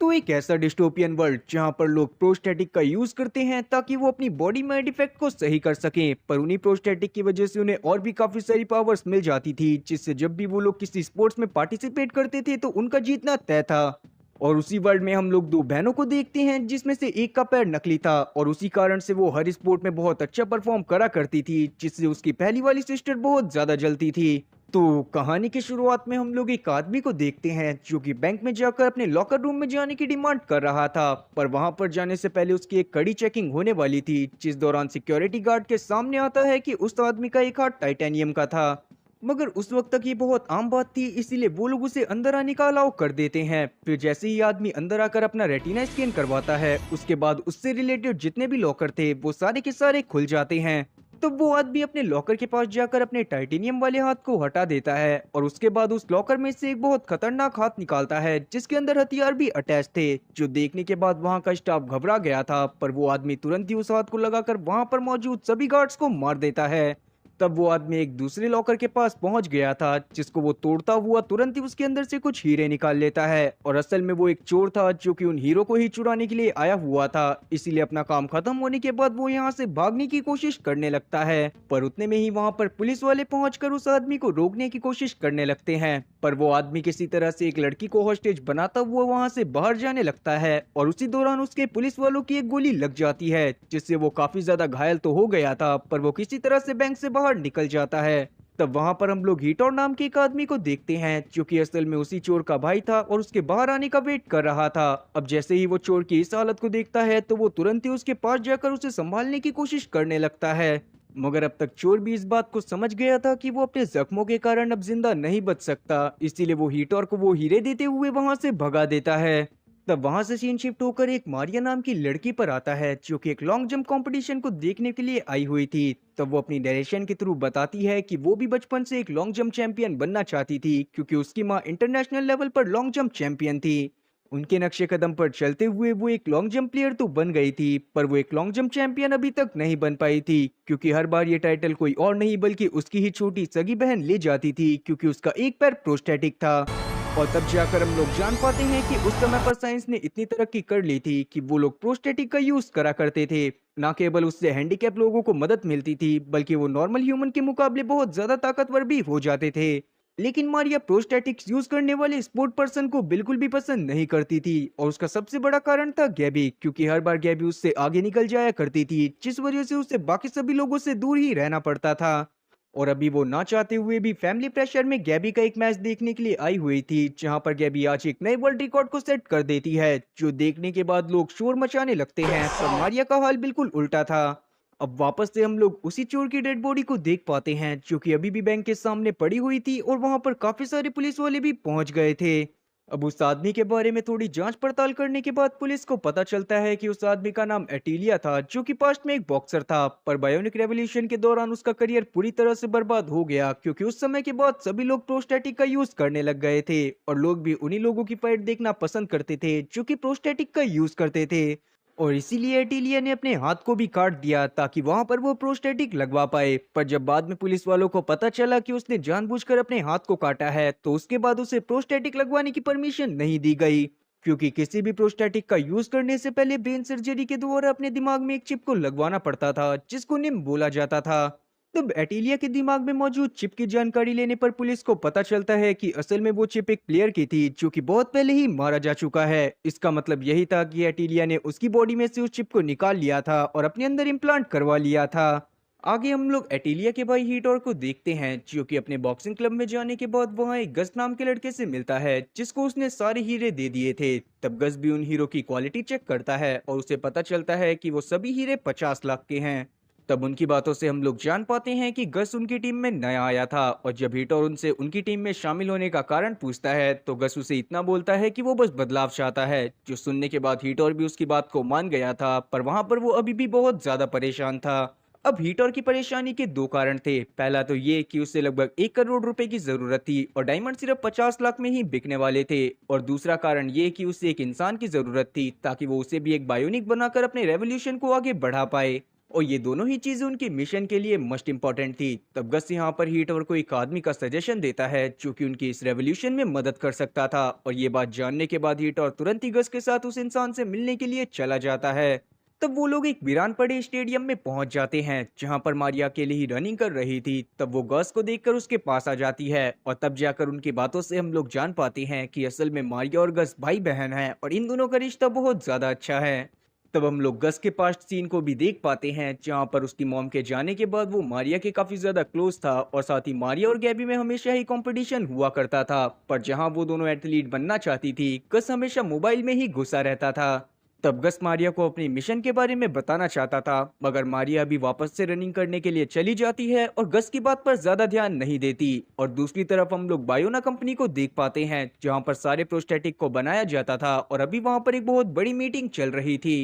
तो एक ऐसा डिस्टोपियन वर्ल्ड जहां पर लोग प्रोस्टेटिक का यूज करते हैं ताकि वो अपनी बॉडी में डिफेक्ट को सही कर सकें, पर उन्हीं प्रोस्टेटिक की वजह से उन्हें और भी काफी सारी पावर्स मिल जाती थी, जिससे जब भी वो लोग किसी स्पोर्ट्स में पार्टिसिपेट करते थे तो उनका जीतना तय था। और उसी वर्ल्ड में हम लोग दो बहनों को देखते हैं जिसमें से एक का पैर नकली था और उसी कारण से वो हर स्पोर्ट में बहुत अच्छा परफॉर्म करा करती थी, जिससे उसकी पहली वाली सिस्टर बहुत ज्यादा जलती थी। तो कहानी की शुरुआत में हम लोग एक आदमी को देखते हैं जो कि बैंक में जाकर अपने लॉकर रूम में जाने की डिमांड कर रहा था, पर वहां पर जाने से पहले उसकी एक कड़ी चेकिंग होने वाली थी, जिस दौरान सिक्योरिटी गार्ड के सामने आता है कि उस आदमी का एक हाथ टाइटेनियम का था। मगर उस वक्त तक ये बहुत आम बात थी, इसीलिए वो लोग उसे अंदर आने का अलाउ कर देते हैं। फिर जैसे ही आदमी अंदर आकर अपना रेटिना स्कैन करवाता है, उसके बाद उससे रिलेटेड जितने भी लॉकर थे वो सारे के सारे खुल जाते हैं। तब वो आदमी अपने लॉकर के पास जाकर अपने टाइटेनियम वाले हाथ को हटा देता है और उसके बाद उस लॉकर में से एक बहुत खतरनाक हाथ निकालता है जिसके अंदर हथियार भी अटैच थे, जो देखने के बाद वहां का स्टाफ घबरा गया था, पर वो आदमी तुरंत ही उस हाथ को लगाकर वहां पर मौजूद सभी गार्ड्स को मार देता है। तब वो आदमी एक दूसरे लॉकर के पास पहुंच गया था, जिसको वो तोड़ता हुआ तुरंत ही उसके अंदर से कुछ हीरे निकाल लेता है, और असल में वो एक चोर था जो कि उन हीरो को ही चुराने के लिए आया हुआ था। इसीलिए अपना काम खत्म होने के बाद वो यहाँ से भागने की कोशिश करने लगता है, पर उतने में ही वहाँ पर पुलिस वाले पहुंचकर उस आदमी को रोकने की कोशिश करने लगते हैं। पर वो आदमी किसी तरह से एक लड़की को हॉस्टेज बनाता हुआ वहां से बाहर जाने लगता है और उसी दौरान उसके पुलिस वालों की एक गोली लग जाती है, जिससे वो काफी ज्यादा घायल तो हो गया था, पर वो किसी तरह से बैंक से बाहर निकल जाता है। तब वहां पर हम लोग हीटोर नाम के एक आदमी को देखते हैं जो कि असल में उसी चोर का भाई था और उसके बाहर आने का वेट कर रहा था। अब जैसे ही वो चोर की इस हालत को देखता है तो वो तुरंत ही उसके पास जाकर उसे संभालने की कोशिश करने लगता है। मगर अब तक चोर भी इस बात को समझ गया था कि वो अपने जख्मों के कारण अब जिंदा नहीं बच सकता, इसीलिए वो हीटोर को वो हीरे देते हुए वहां से भगा देता है। तब वहां से सीन शिफ्ट होकर एक मारिया नाम की लड़की पर आता है जो कि एक लॉन्ग जंप कंपटीशन को देखने के लिए आई हुई थी। तब वो अपनी नरेशन के थ्रू बताती है कि वो भी बचपन से एक लॉन्ग जंप चैंपियन बनना चाहती थी, क्योंकि उसकी माँ इंटरनेशनल लेवल पर लॉन्ग जंप चैंपियन थी। उनके नक्शे कदम पर चलते हुए वो एक लॉन्ग जंप प्लेयर तो बन गई थी, पर वो एक लॉन्ग जंप चैंपियन अभी तक नहीं बन पाई थी, क्योंकि हर बार ये टाइटल कोई और नहीं बल्कि उसकी ही छोटी सगी बहन ले जाती थी, क्योंकि उसका एक पैर प्रोस्टेटिक था। और तब जाकर हम लोग जान पाते हैं कि उस समय पर साइंस ने इतनी तरक्की कर ली थी कि वो लोग प्रोस्टेटिक का यूज करा करते थे। ना केवल उससे हैंडीकैप लोगों को मदद मिलती थी, बल्कि वो नॉर्मल ह्यूमन के मुकाबले बहुत ज्यादा ताकतवर भी हो जाते थे। लेकिन मारिया प्रोस्टेटिक्स यूज करने वाले स्पोर्ट पर्सन को बिल्कुल भी पसंद नहीं करती थी, और उसका सबसे बड़ा कारण था गैबी, क्योंकि हर बार गैबी उससे आगे निकल जाया करती थी, जिस वजह से उसे बाकी सभी लोगों से दूर ही रहना पड़ता था। और अभी वो ना चाहते हुए भी फैमिली प्रेशर में गैबी का एक मैच देखने के लिए आई हुई थी, जहां पर गैबी आज एक नए वर्ल्ड रिकॉर्ड को सेट कर देती है, जो देखने के बाद लोग शोर मचाने लगते हैं, पर मारिया का हाल बिल्कुल उल्टा था। अब वापस से हम लोग उसी चोर की डेड बॉडी को देख पाते हैं जो कि अभी भी बैंक के सामने पड़ी हुई थी, और वहां पर काफी सारे पुलिस वाले भी पहुंच गए थे। अब उस आदमी के बारे में थोड़ी जांच पड़ताल करने के बाद पुलिस को पता चलता है कि उस आदमी का नाम एटिलिया था, जो कि पास्ट में एक बॉक्सर था, पर बायोनिक रेवोल्यूशन के दौरान उसका करियर पूरी तरह से बर्बाद हो गया, क्योंकि उस समय के बाद सभी लोग प्रोस्टेटिक का यूज करने लग गए थे, और लोग भी उन्हीं लोगों की फाइट देखना पसंद करते थे जो कि प्रोस्टेटिक का यूज करते थे। और इसीलिए एटिलिया ने अपने हाथ को भी काट दिया ताकि वहां पर वो प्रोस्टेटिक लगवा पाए। पर जब बाद में पुलिस वालों को पता चला कि उसने जानबूझकर अपने हाथ को काटा है, तो उसके बाद उसे प्रोस्टेटिक लगवाने की परमिशन नहीं दी गई, क्योंकि किसी भी प्रोस्टेटिक का यूज करने से पहले ब्रेन सर्जरी के द्वारा अपने दिमाग में एक चिप को लगवाना पड़ता था, जिसको निम बोला जाता था। तब एटिलिया के दिमाग में मौजूद चिप की जानकारी लेने पर पुलिस को पता चलता है कि असल में वो चिप एक प्लेयर की थी जो कि बहुत पहले ही मारा जा चुका है। इसका मतलब यही था कि एटिलिया ने उसकी बॉडी में से उस चिप को निकाल लिया था और अपने अंदर इम्प्लांट करवा लिया था। आगे हम लोग एटिलिया के भाई हीटोर को देखते हैं जो कि अपने बॉक्सिंग क्लब में जाने के बाद वहां एक गज नाम के लड़के से मिलता है, जिसको उसने सारे हीरे दे दिए थे। तब गज भी उन हीरो की क्वालिटी चेक करता है और उसे पता चलता है कि वो सभी हीरे 50 लाख के हैं। तब उनकी बातों से हम लोग जान पाते हैं कि गस उनकी टीम में नया आया था, और जब हीटोर उनसे उनकी टीम में शामिल होने का कारण पूछता है तो गस उसे इतना बोलता है कि वो बस बदलाव चाहता है, जो सुनने के बाद हीटोर भी उसकी बात को मान गया था, पर वहां पर वो अभी भी बहुत ज्यादा परेशान था। अब हीटोर की परेशानी के दो कारण थे। पहला तो ये कि उसे लगभग 1 करोड़ रुपए की जरूरत थी और डायमंड सिर्फ 50 लाख में ही बिकने वाले थे, और दूसरा कारण ये कि उसे एक इंसान की जरूरत थी ताकि वो उसे भी एक बायोनिक बनाकर अपने रेवोल्यूशन को आगे बढ़ा पाए। और ये दोनों ही चीजें उनके मिशन के लिए मस्ट इम्पॉर्टेंट थी। तब गस यहाँ पर हीटर को एक आदमी का सजेशन देता है जो कि उनकी इस रेवोल्यूशन में मदद कर सकता था, और ये बात जानने के बाद हीटर तुरंत ही गस के साथ उस इंसान से मिलने के लिए चला जाता है। तब वो लोग एक वीरान पड़े स्टेडियम में पहुंच जाते हैं जहां पर मारिया अकेले ही रनिंग कर रही थी। तब वो गस को देखकर उसके पास आ जाती है और तब जाकर उनकी बातों से हम लोग जान पाते हैं कि असल में मारिया और गस भाई बहन हैं और इन दोनों का रिश्ता बहुत ज्यादा अच्छा है। तब हम लोग गस के पास्ट सीन को भी देख पाते हैं जहां पर उसकी मॉम के जाने के बाद वो मारिया के काफी ज्यादा क्लोज था, और साथ ही मारिया और गैबी में हमेशा ही कंपटीशन हुआ करता था। पर जहां वो दोनों एथलीट बनना चाहती थी, गस हमेशा मोबाइल में ही घुसा रहता था। तब गस मारिया को अपने मिशन के बारे में बताना चाहता था, मगर मारिया अभी वापस से रनिंग करने के लिए चली जाती है और गस की बात पर ज्यादा ध्यान नहीं देती। और दूसरी तरफ हम लोग बायोना कंपनी को देख पाते हैं जहां पर सारे प्रोस्टेटिक को बनाया जाता था और अभी वहां पर एक बहुत बड़ी मीटिंग चल रही थी।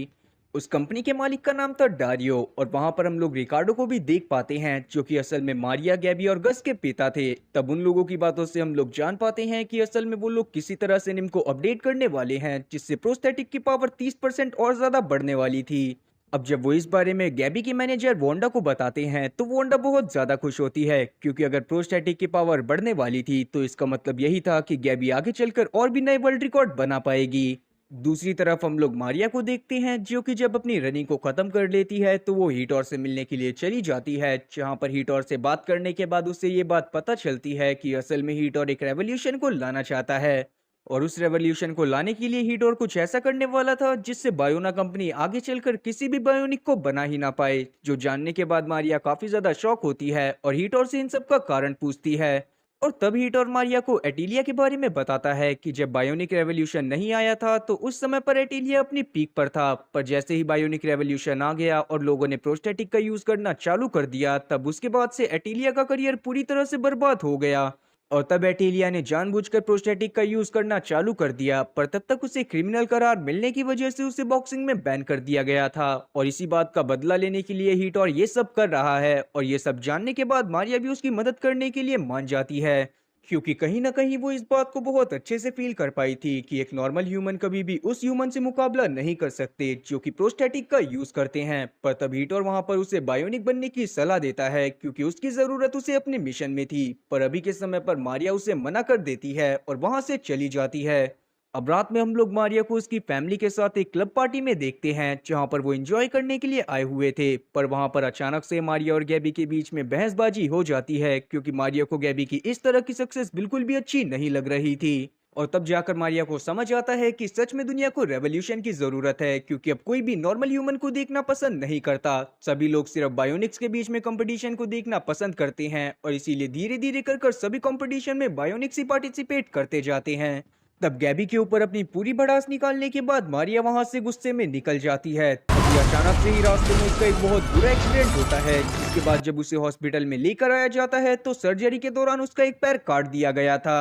उस कंपनी के मालिक का नाम था डारियो, और वहां पर हम लोग रिकार्डो को भी देख पाते हैं जो कि असल में मारिया, गैबी और गस के पिता थे। तब उन लोगों की बातों से हम लोग जान पाते हैं कि असल में वो लोग किसी तरह से निम को अपडेट करने वाले हैं जिससे प्रोस्थेटिक की पावर 30% और ज्यादा बढ़ने वाली थी। अब जब वो इस बारे में गैबी की मैनेजर वोंडा को बताते हैं तो वोंडा बहुत ज्यादा खुश होती है, क्योंकि अगर प्रोस्थेटिक की पावर बढ़ने वाली थी तो इसका मतलब यही था कि गैबी आगे चलकर और भी नए वर्ल्ड रिकॉर्ड बना पाएगी। दूसरी तरफ हम लोग मारिया को देखते हैं जो कि जब अपनी रनिंग को खत्म कर लेती है तो वो हीटोर से मिलने के लिए चली जाती है, जहां पर हीटोर से बात करने के बाद उसे ये बात पता चलती है कि असल में हीटोर एक रेवोल्यूशन को लाना चाहता है, और उस रेवोल्यूशन को लाने के लिए हीटोर कुछ ऐसा करने वाला था जिससे बायोना कंपनी आगे चलकर किसी भी बायोनिक को बना ही ना पाए। जो जानने के बाद मारिया काफी ज्यादा शॉक होती है और हीटोर से इन सब का कारण पूछती है। और तब हीटर मारिया को एटिलिया के बारे में बताता है कि जब बायोनिक रेवोल्यूशन नहीं आया था तो उस समय पर एटिलिया अपनी पीक पर था, पर जैसे ही बायोनिक रेवोल्यूशन आ गया और लोगों ने प्रोस्टेटिक का यूज करना चालू कर दिया, तब उसके बाद से एटिलिया का करियर पूरी तरह से बर्बाद हो गया। और तब एटिलिया ने जानबूझकर प्रोस्टेटिक का यूज करना चालू कर दिया, पर तब तक उसे क्रिमिनल करार मिलने की वजह से उसे बॉक्सिंग में बैन कर दिया गया था, और इसी बात का बदला लेने के लिए हीटर ये सब कर रहा है। और ये सब जानने के बाद मारिया भी उसकी मदद करने के लिए मान जाती है, क्योंकि कहीं ना कहीं वो इस बात को बहुत अच्छे से फील कर पाई थी कि एक नॉर्मल ह्यूमन कभी भी उस ह्यूमन से मुकाबला नहीं कर सकते जो कि प्रोस्टेटिक का यूज करते हैं। पर तब हीटर वहां पर उसे बायोनिक बनने की सलाह देता है क्योंकि उसकी जरूरत उसे अपने मिशन में थी, पर अभी के समय पर मारिया उसे मना कर देती है और वहां से चली जाती है। अब रात में हम लोग मारिया को उसकी फैमिली के साथ एक क्लब पार्टी में देखते हैं जहां पर वो एंजॉय करने के लिए आए हुए थे, पर वहां पर अचानक से मारिया और गैबी के बीच में बहसबाजी हो जाती है क्योंकि मारिया को गैबी की इस तरह की सक्सेस बिल्कुल भी अच्छी नहीं लग रही थी। और तब जाकर मारिया को समझ आता है कि सच में दुनिया को रेवोल्यूशन की जरूरत है, क्योंकि अब कोई भी नॉर्मल ह्यूमन को देखना पसंद नहीं करता। सभी लोग सिर्फ बायोनिक्स के बीच में कंपटीशन को देखना पसंद करते हैं, और इसीलिए धीरे धीरे कर सभी कंपटीशन में बायोनिक्स ही पार्टिसिपेट करते जाते हैं। तब गैबी के ऊपर अपनी पूरी भड़ास निकालने के बाद मारिया वहां से गुस्से में निकल जाती है। तभी अचानक से ही रास्ते में उसका एक बहुत बुरा एक्सीडेंट होता है, जिसके बाद जब उसे हॉस्पिटल में लेकर आया जाता है तो सर्जरी के दौरान उसका एक पैर काट दिया गया था।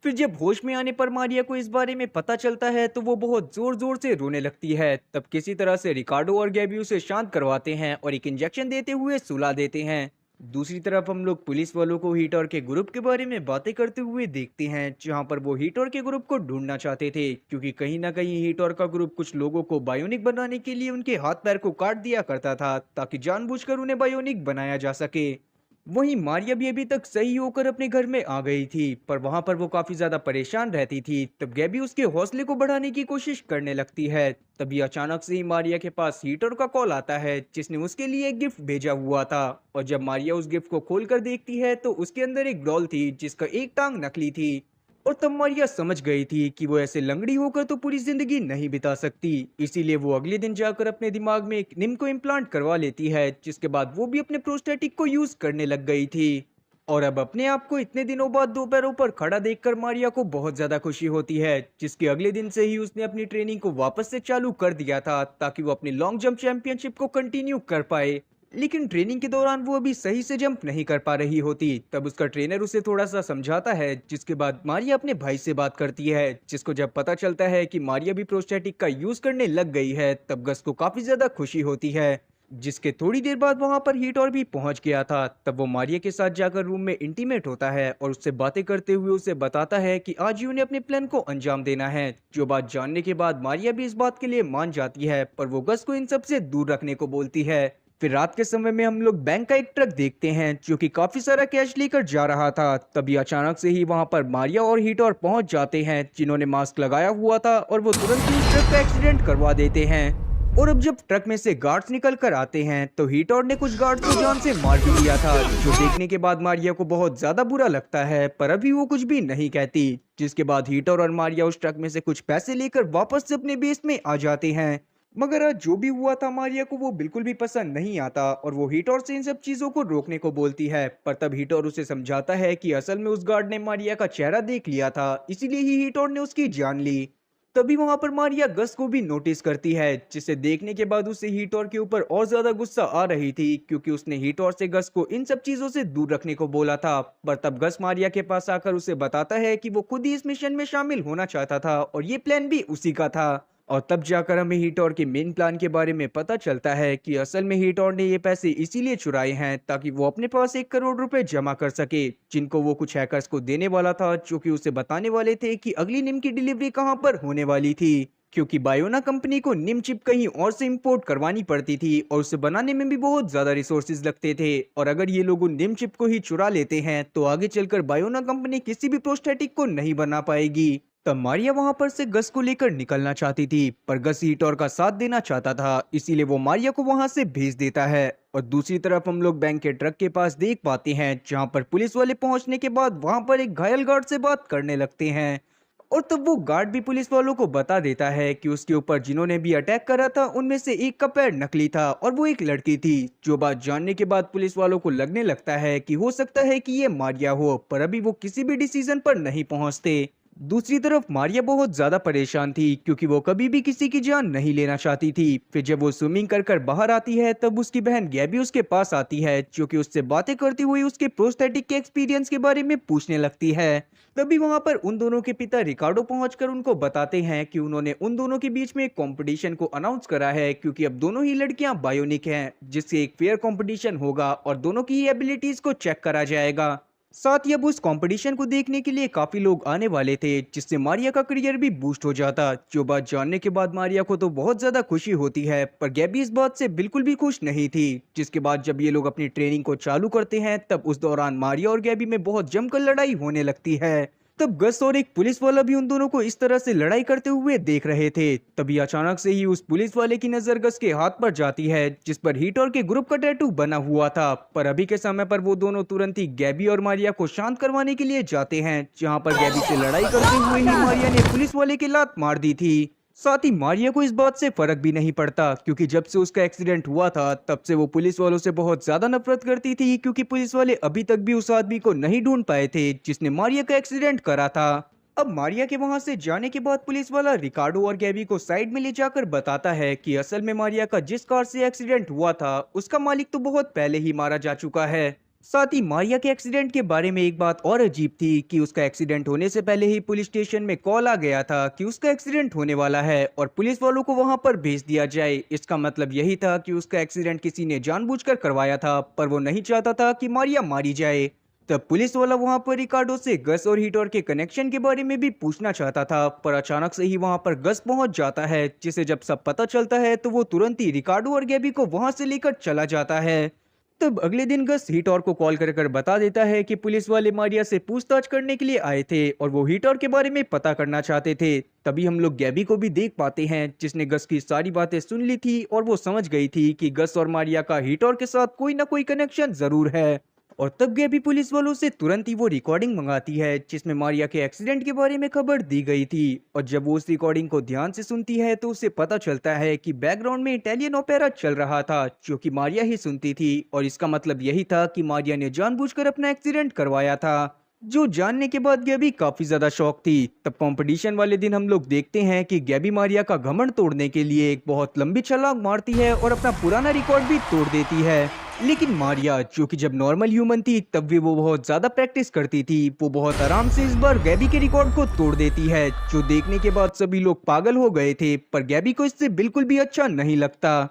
फिर जब होश में आने पर मारिया को इस बारे में पता चलता है तो वो बहुत जोर जोर से रोने लगती है। तब किसी तरह से रिकार्डो और गैबी उसे शांत करवाते हैं और एक इंजेक्शन देते हुए सुला देते हैं। दूसरी तरफ हम लोग पुलिस वालों को हीटर के ग्रुप के बारे में बातें करते हुए देखते हैं, जहां पर वो हीटर के ग्रुप को ढूंढना चाहते थे, क्योंकि कहीं ना कहीं हीटर का ग्रुप कुछ लोगों को बायोनिक बनाने के लिए उनके हाथ पैर को काट दिया करता था ताकि जानबूझकर उन्हें बायोनिक बनाया जा सके। वहीं मारिया भी अभी तक सही होकर अपने घर में आ गई थी, पर वहां पर वो काफी ज्यादा परेशान रहती थी। तब गैबी उसके हौसले को बढ़ाने की कोशिश करने लगती है। तभी अचानक से ही मारिया के पास हीटर का कॉल आता है जिसने उसके लिए एक गिफ्ट भेजा हुआ था, और जब मारिया उस गिफ्ट को खोलकर देखती है तो उसके अंदर एक डॉल थी जिसका एक टांग नकली थी। और तब मारिया समझ गई थी कि वो ऐसे लंगड़ी होकर तो पूरी जिंदगी नहीं बिता सकती, इसीलिए वो अगले दिन जाकर अपने दिमाग में एक निम को इम्प्लांट करवा लेती है, जिसके बाद वो भी अपने प्रोस्टेटिक को यूज करने लग गई थी। और अब अपने आप को इतने दिनों बाद दो पैरों पर खड़ा देखकर मारिया को बहुत ज्यादा खुशी होती है, जिसके अगले दिन से ही उसने अपनी ट्रेनिंग को वापस से चालू कर दिया था ताकि वो अपनी लॉन्ग जंप चैंपियनशिप को कंटिन्यू कर पाए। लेकिन ट्रेनिंग के दौरान वो अभी सही से जंप नहीं कर पा रही होती। तब उसका ट्रेनर उसे थोड़ा सा समझाता है, जिसके बाद मारिया अपने भाई से बात करती है, जिसको जब पता चलता है कि मारिया भी प्रोस्टेटिक का यूज करने लग गई है तब गस को काफी ज्यादा खुशी होती है। जिसके थोड़ी देर बाद वहां पर हीटर भी पहुंच गया था। तब वो मारिया के साथ जाकर रूम में इंटीमेट होता है और उससे बातें करते हुए उसे बताता है कि आज ही उन्हें अपने प्लान को अंजाम देना है। जो बात जानने के बाद मारिया भी इस बात के लिए मान जाती है, पर वो गस को इन सब से दूर रखने को बोलती है। फिर रात के समय में हम लोग बैंक का एक ट्रक देखते हैं जो कि काफी सारा कैश लेकर जा रहा था। तभी अचानक से ही वहां पर मारिया और हीटोर पहुंच जाते हैं जिन्होंने मास्क लगाया हुआ था और वो तुरंत ही उस ट्रक का एक्सीडेंट करवा देते हैं। और अब जब ट्रक में से गार्ड्स निकल कर आते हैं तो हीटोर ने कुछ गार्ड्स को जान से मार भी दिया था, जो देखने के बाद मारिया को बहुत ज्यादा बुरा लगता है, पर अभी वो कुछ भी नहीं कहती। जिसके बाद हीटोर और मारिया उस ट्रक में से कुछ पैसे लेकर वापस से अपने बेस में आ जाते हैं। मगर आज जो भी हुआ था मारिया को वो बिल्कुल भी पसंद नहीं आता और वो हीटोर से इन सब चीजों को रोकने को बोलती है। पर तब हीटोर उसे समझाता है कि असल में उस गार्ड ने मारिया का चेहरा देख लिया था, इसीलिए ही हीटोर ने उसकी जान ली। तभी वहां पर मारिया गस को भी नोटिस करती है, जिसे देखने के बाद उसे हीटोर के ऊपर और ज्यादा गुस्सा आ रही थी, क्योंकि उसने हीटोर से गस को इन सब चीजों से दूर रखने को बोला था। पर तब गस मारिया के पास आकर उसे बताता है कि वो खुद ही इस मिशन में शामिल होना चाहता था और ये प्लान भी उसी का था। और तब जाकर हमें हीटोर के मेन प्लान के बारे में पता चलता है कि असल में हीटोर ने ये पैसे इसीलिए चुराए हैं ताकि वो अपने पास 1 करोड़ रुपए जमा कर सके, जिनको वो कुछ हैकर्स को देने वाला था, जो कि उसे बताने वाले थे कि अगली निम की डिलीवरी कहां पर होने वाली थी। क्योंकि बायोना कंपनी को निम चिप कहीं और से इंपोर्ट करवानी पड़ती थी और उसे बनाने में भी बहुत ज्यादा रिसोर्सेज लगते थे, और अगर ये लोग उन निम चिप को ही चुरा लेते हैं तो आगे चलकर बायोना कंपनी किसी भी प्रोस्थेटिक को नहीं बना पाएगी। तब मारिया वहां पर से गस को लेकर निकलना चाहती थी, पर गस हीटोर का साथ देना चाहता था, इसीलिए वो मारिया को वहां से भेज देता है। और दूसरी तरफ हम लोग बैंक के ट्रक के पास देख पाते हैं, जहां पर पुलिस वाले पहुंचने के बाद वहां पर एक घायल गार्ड से बात करने लगते हैं। और तब वो गार्ड भी पुलिस वालों को बता देता है कि उसके ऊपर जिन्होंने भी अटैक करा था उनमें से एक का पैर नकली था और वो एक लड़की थी। जो बात जानने के बाद पुलिस वालों को लगने लगता है कि हो सकता है कि ये मारिया हो, पर अभी वो किसी भी डिसीजन पर नहीं पहुंचते। दूसरी तरफ मारिया बहुत ज्यादा परेशान थी, क्योंकि वो कभी भी किसी की जान नहीं लेना चाहती थी। फिर जब वो स्विमिंग कर कर बाहर आती है तब उसकी बहन गैबी उसके पास आती है, जो कि उससे बातें करती हुई उसके प्रोस्थेटिक के एक्सपीरियंस के बारे में पूछने लगती है। तभी वहां पर उन दोनों के पिता रिकार्डो पहुंचकर उनको बताते हैं कि उन्होंने उन दोनों के बीच में एक कंपटीशन को अनाउंस करा है, क्योंकि अब दोनों ही लड़कियां बायोनिक हैं, जिससे एक फेयर कंपटीशन होगा और दोनों की ही एबिलिटीज को चेक करा जाएगा। साथ ही अब उस कंपटीशन को देखने के लिए काफी लोग आने वाले थे, जिससे मारिया का करियर भी बूस्ट हो जाता। जो बात जानने के बाद मारिया को तो बहुत ज्यादा खुशी होती है, पर गैबी इस बात से बिल्कुल भी खुश नहीं थी। जिसके बाद जब ये लोग अपनी ट्रेनिंग को चालू करते हैं तब उस दौरान मारिया और गैबी में बहुत जमकर लड़ाई होने लगती है। तब गस और एक पुलिस वाला भी उन दोनों को इस तरह से लड़ाई करते हुए देख रहे थे। तभी अचानक से ही उस पुलिस वाले की नजर गस के हाथ पर जाती है, जिस पर हीटोर के ग्रुप का टैटू बना हुआ था। पर अभी के समय पर वो दोनों तुरंत ही गैबी और मारिया को शांत करवाने के लिए जाते हैं, जहां पर गैबी से लड़ाई करते हुए ही मारिया ने पुलिस वाले की लात मार दी थी। साथ ही मारिया को इस बात से फर्क भी नहीं पड़ता, क्योंकि जब से उसका एक्सीडेंट हुआ था तब से वो पुलिस वालों से बहुत ज्यादा नफरत करती थी, क्योंकि पुलिस वाले अभी तक भी उस आदमी को नहीं ढूंढ पाए थे जिसने मारिया का एक्सीडेंट करा था। अब मारिया के वहां से जाने के बाद पुलिस वाला रिकार्डो और गैबी को साइड में ले जाकर बताता है कि असल में मारिया का जिस कार से एक्सीडेंट हुआ था उसका मालिक तो बहुत पहले ही मारा जा चुका है। साथ ही मारिया के एक्सीडेंट के बारे में एक बात और अजीब थी कि उसका एक्सीडेंट होने से पहले ही पुलिस स्टेशन में कॉल आ गया था कि उसका एक्सीडेंट होने वाला है और पुलिस वालों को वहां पर भेज दिया जाए। इसका मतलब यही था कि उसका एक्सीडेंट किसी ने जानबूझकर करवाया था, पर वो नहीं चाहता था कि मारिया मारी जाए। तब पुलिस वाला वहां पर रिकार्डो से गस और हीटोर के कनेक्शन के बारे में भी पूछना चाहता था, पर अचानक से ही वहां पर गस पहुंच जाता है, जिसे जब सब पता चलता है तो वो तुरंत ही रिकार्डो और गैबी को वहां से लेकर चला जाता है। तब अगले दिन गस हीटोर को कॉल कर कर बता देता है कि पुलिस वाले मारिया से पूछताछ करने के लिए आए थे और वो हीटोर के बारे में पता करना चाहते थे। तभी हम लोग गैबी को भी देख पाते हैं, जिसने गस की सारी बातें सुन ली थी और वो समझ गई थी कि गस और मारिया का हीटोर के साथ कोई ना कोई कनेक्शन जरूर है। और तब गैबी पुलिस वालों से तुरंत ही वो रिकॉर्डिंग मंगाती है जिसमें मारिया के एक्सीडेंट के बारे में खबर दी गई थी। और जब वो उस रिकॉर्डिंग को ध्यान से सुनती है तो उसे पता चलता है कि बैकग्राउंड में इटालियन ओपेरा चल रहा था, जो कि मारिया ही सुनती थी, और इसका मतलब यही था कि मारिया ने जानबूझकर अपना एक्सीडेंट करवाया था। जो जानने के बाद गैबी काफी ज्यादा शॉक थी। तब कंपटीशन वाले दिन हम लोग देखते हैं कि गैबी मारिया का घमंड तोड़ने के लिए एक बहुत लंबी छलांग मारती है और अपना पुराना रिकॉर्ड भी तोड़ देती है। लेकिन मारिया, जो कि जब नॉर्मल ह्यूमन थी तब भी वो बहुत ज्यादा प्रैक्टिस करती थी, वो बहुत आराम से इस बार गैबी के रिकॉर्ड को तोड़ देती है, जो देखने के बाद सभी लोग पागल हो गए थे। पर गैबी को इससे बिल्कुल भी अच्छा नहीं लगता,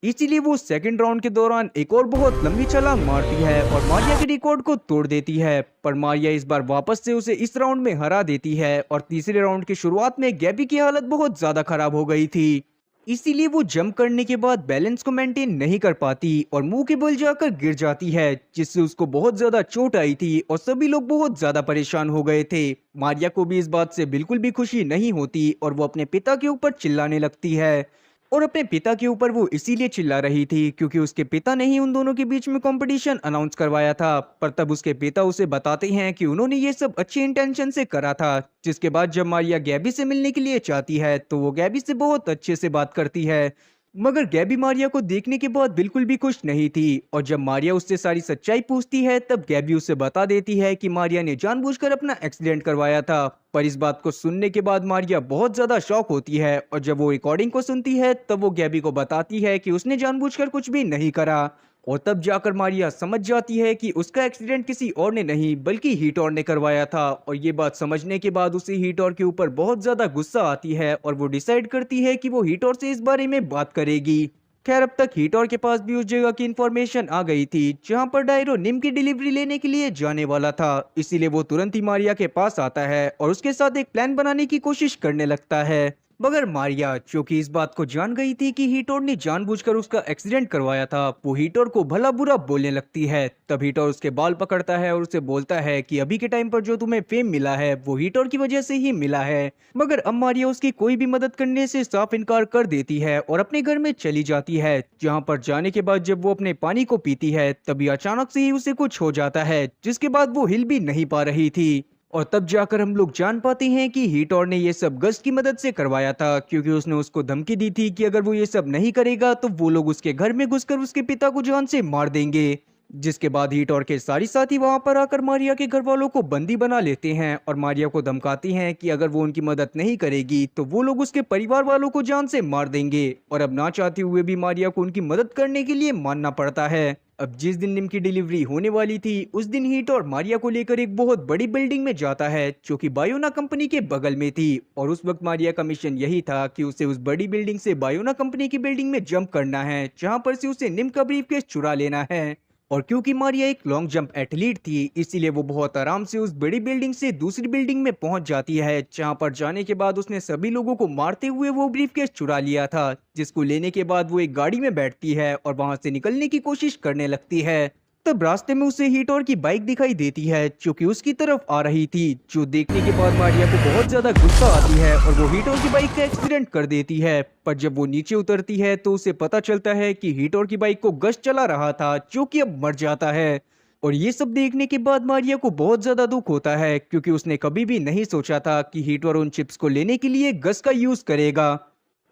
इसीलिए वो सेकंड राउंड के दौरान एक और बहुत लंबी छलांग मारती है और मारिया के रिकॉर्ड को तोड़ देती है। पर मारिया इस बार वापस से उसे इस राउंड में हरा देती है और तीसरे राउंड की शुरुआत में गैबी की हालत बहुत ज्यादा खराब हो गई थी। इसीलिए वो जंप करने के बाद बैलेंस को मेंटेन नहीं कर पाती और मुंह के बल जाकर गिर जाती है, जिससे उसको बहुत ज्यादा चोट आई थी और सभी लोग बहुत ज्यादा परेशान हो गए थे। मारिया को भी इस बात से बिल्कुल भी खुशी नहीं होती और वो अपने पिता के ऊपर चिल्लाने लगती है। और अपने पिता के ऊपर वो इसीलिए चिल्ला रही थी क्योंकि उसके पिता ने ही उन दोनों के बीच में कंपटीशन अनाउंस करवाया था। पर तब उसके पिता उसे बताते हैं कि उन्होंने ये सब अच्छी इंटेंशन से करा था। जिसके बाद जब मारिया गैबी से मिलने के लिए चाहती है तो वो गैबी से बहुत अच्छे से बात करती है। मगर गैबी मारिया को देखने के बाद बिल्कुल भी खुश नहीं थी और जब मारिया उससे सारी सच्चाई पूछती है तब गैबी उसे बता देती है कि मारिया ने जानबूझकर अपना एक्सीडेंट करवाया था। पर इस बात को सुनने के बाद मारिया बहुत ज्यादा शॉक होती है और जब वो रिकॉर्डिंग को सुनती है तब वो गैबी को बताती है कि उसने जानबूझकर कुछ भी नहीं करा। और तब जाकर मारिया समझ जाती है कि उसका एक्सीडेंट किसी और ने नहीं बल्कि हीटोर ने करवाया था। और ये बात समझने के बाद उसे हीटोर के ऊपर बहुत ज्यादा गुस्सा आती है और वो डिसाइड करती है कि वो हीटोर से इस बारे में बात करेगी। खैर अब तक हीटोर के पास भी उस जगह की इंफॉर्मेशन आ गई थी जहां पर डायरो निम की डिलीवरी लेने के लिए जाने वाला था। इसीलिए वो तुरंत ही मारिया के पास आता है और उसके साथ एक प्लान बनाने की कोशिश करने लगता है। मगर मारिया जो कि इस बात को जान गई थी कि हीटोर ने जानबूझकर उसका एक्सीडेंट करवाया था, वो हीटोर को भला बुरा बोलने लगती है। तब हीटोर उसके बाल पकड़ता है और उसे बोलता है कि अभी के टाइम पर जो तुम्हें फेम मिला है वो हीटोर की वजह से ही मिला है। मगर अब मारिया उसकी कोई भी मदद करने से साफ इनकार कर देती है और अपने घर में चली जाती है। जहाँ पर जाने के बाद जब वो अपने पानी को पीती है तभी अचानक से ही उसे कुछ हो जाता है, जिसके बाद वो हिल भी नहीं पा रही थी। और तब जाकर हम लोग जान पाते हैं कि हीटोर ने ये सब गस्ट की मदद से करवाया था, क्योंकि उसने उसको धमकी दी थी कि अगर वो ये सब नहीं करेगा तो वो लोग उसके घर में घुसकर उसके पिता को जान से मार देंगे। जिसके बाद हीटोर के सारी साथी वहां पर आकर मारिया के घर वालों को बंदी बना लेते हैं और मारिया को धमकाती हैं कि अगर वो उनकी मदद नहीं करेगी तो वो लोग उसके परिवार वालों को जान से मार देंगे। और अब ना चाहते हुए भी मारिया को उनकी मदद करने के लिए मानना पड़ता है। अब जिस दिन निम की डिलीवरी होने वाली थी उस दिन हीटोर मारिया को लेकर एक बहुत बड़ी बिल्डिंग में जाता है जो कि बायोना कंपनी के बगल में थी। और उस वक्त मारिया का मिशन यही था कि उसे उस बड़ी बिल्डिंग से बायोना कंपनी की बिल्डिंग में जंप करना है, जहां पर से उसे निम का ब्रीफकेस चुरा लेना है। और क्योंकि मारिया एक लॉन्ग जंप एथलीट थी इसीलिए वो बहुत आराम से उस बड़ी बिल्डिंग से दूसरी बिल्डिंग में पहुंच जाती है, जहां पर जाने के बाद उसने सभी लोगों को मारते हुए वो ब्रीफकेस चुरा लिया था। जिसको लेने के बाद वो एक गाड़ी में बैठती है और वहां से निकलने की कोशिश करने लगती है। तब रास्ते में उसे हीटोर की बाइक दिखाई देती है जो कि उसकी तरफ आ रही थी, जो देखने के बाद मारिया को बहुत ज्यादा गुस्सा आती है और वो हीटोर की बाइक का एक्सीडेंट कर देती है। पर जब वो नीचे उतरती है तो उसे पता चलता है कि हीटोर की बाइक को गश चला रहा था जो कि अब मर जाता है। और ये सब देखने के बाद मारिया को बहुत ज्यादा दुख होता है, क्योंकि उसने कभी भी नहीं सोचा था कि हीटोर उन चिप्स को लेने के लिए गश का यूज करेगा।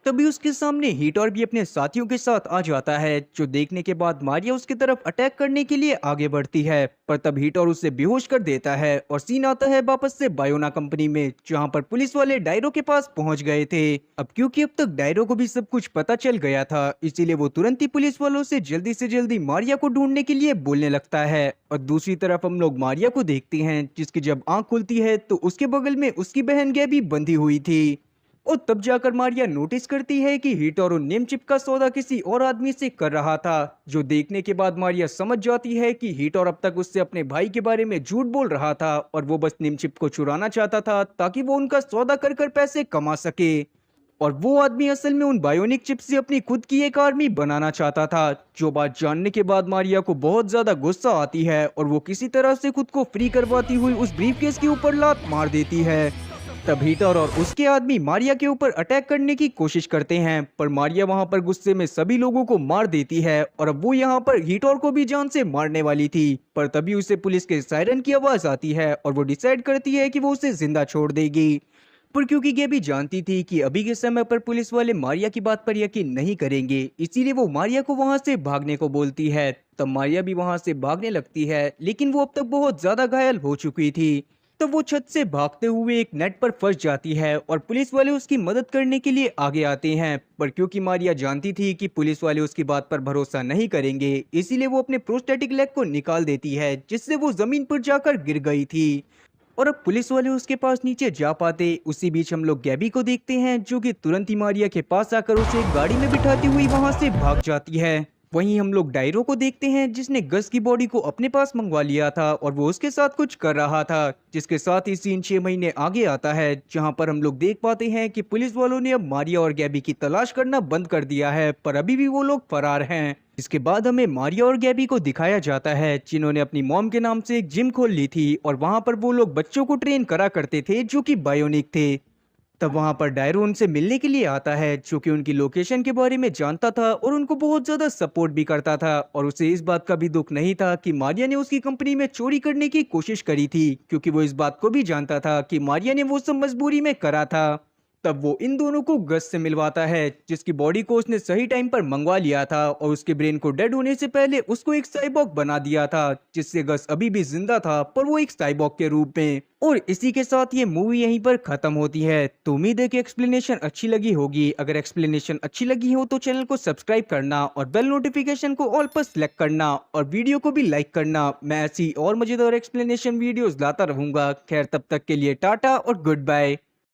तभी उसके सामने हीटोर भी अपने साथियों के साथ आ जाता है, जो देखने के बाद मारिया उसकी तरफ अटैक करने के लिए आगे बढ़ती है। पर तब हीटोर उसे बेहोश कर देता है और सीन आता है वापस से बायोना कंपनी में, जहां पर पुलिस वाले डायरो के पास पहुंच गए थे। अब क्योंकि अब तक डायरो को भी सब कुछ पता चल गया था इसीलिए वो तुरंत ही पुलिस वालों से जल्दी मारिया को ढूंढने के लिए बोलने लगता है। और दूसरी तरफ हम लोग मारिया को देखते हैं, जिसकी जब आंख खुलती है तो उसके बगल में उसकी बहन गैबी बंधी हुई थी। और तब जाकर मारिया नोटिस करती है कि हीटोर उन नेम चिप का सौदा किसी और आदमी से कर रहा था, जो देखने के बाद मारिया समझ जाती है कि हीटोर अब तक उससे अपने भाई के बारे में झूठ बोल रहा था और वो बस नेम चिप को चुराना चाहता था ताकि वो उनका सौदा कर कर पैसे कमा सके। और वो आदमी असल में उन बायोनिक चिप से अपनी खुद की एक आर्मी बनाना चाहता था। जो बात जानने के बाद मारिया को बहुत ज्यादा गुस्सा आती है और वो किसी तरह से खुद को फ्री करवाती हुई उस ब्रीफकेस के ऊपर लात मार देती है। तब हीटर और उसके आदमी मारिया के ऊपर अटैक करने की कोशिश करते हैं, पर मारिया वहां पर गुस्से में सभी लोगों को मार देती है और अब वो यहाँ पर हीटर को भी जान से मारने वाली थी। पर तभी उसे पुलिस के सायरन की आवाज आती है और वो डिसाइड करती है कि वो उसे जिंदा छोड़ देगी। पर क्योंकि गैबी जानती थी कि अभी के समय पर पुलिस वाले मारिया की बात पर यकीन नहीं करेंगे, इसीलिए वो मारिया को वहां से भागने को बोलती है। तब मारिया भी वहां से भागने लगती है, लेकिन वो अब तक बहुत ज्यादा घायल हो चुकी थी। तो वो छत से भागते हुए एक नेट पर फंस जाती है और पुलिस वाले उसकी मदद करने के लिए आगे आते हैं। पर क्योंकि मारिया जानती थी कि पुलिस वाले उसकी बात पर भरोसा नहीं करेंगे, इसीलिए वो अपने प्रोस्थेटिक लेग को निकाल देती है, जिससे वो जमीन पर जाकर गिर गई थी। और अब पुलिस वाले उसके पास नीचे जा पाते उसी बीच हम लोग गैबी को देखते हैं, जो कि तुरंत ही मारिया के पास आकर उसे एक गाड़ी में बिठाती हुई वहां से भाग जाती है। वहीं हम लोग डायरो को देखते हैं जिसने गस की बॉडी को अपने पास मंगवा लिया था और वो उसके साथ कुछ कर रहा था, जिसके साथ ही सीन 6 महीने आगे आता है जहां पर हम लोग देख पाते हैं कि पुलिस वालों ने अब मारिया और गैबी की तलाश करना बंद कर दिया है, पर अभी भी वो लोग फरार हैं। इसके बाद हमें मारिया और गैबी को दिखाया जाता है जिन्होंने अपनी मॉम के नाम से एक जिम खोल ली थी और वहां पर वो लोग बच्चों को ट्रेन करा करते थे जो कि बायोनिक थे। तब वहां पर डायरो उनसे मिलने के लिए आता है जो कि उनकी लोकेशन के बारे में जानता था और उनको बहुत ज्यादा सपोर्ट भी करता था, और उसे इस बात का भी दुख नहीं था कि मारिया ने उसकी कंपनी में चोरी करने की कोशिश करी थी, क्योंकि वो इस बात को भी जानता था कि मारिया ने वो सब मजबूरी में करा था। तब वो इन दोनों को गस से मिलवाता है जिसकी बॉडी को उसने सही टाइम पर मंगवा लिया था और उसके ब्रेन को डेड होने से पहले उसको एक साइबॉग बना दिया था, जिससे गस अभी भी जिंदा था पर वो एक साइबॉग के रूप में। और इसी के साथ ये मूवी यहीं पर खत्म होती है। तो उम्मीद है कि एक्सप्लेनेशन अच्छी लगी होगी। अगर एक्सप्लेनेशन अच्छी लगी हो तो चैनल को सब्सक्राइब करना और बेल नोटिफिकेशन को ऑल पर सेलेक्ट करना और वीडियो को भी लाइक करना। मैं ऐसी और मजेदार एक्सप्लेनेशन वीडियोस लाता रहूंगा। खैर तब तक के लिए टाटा और गुड बाय।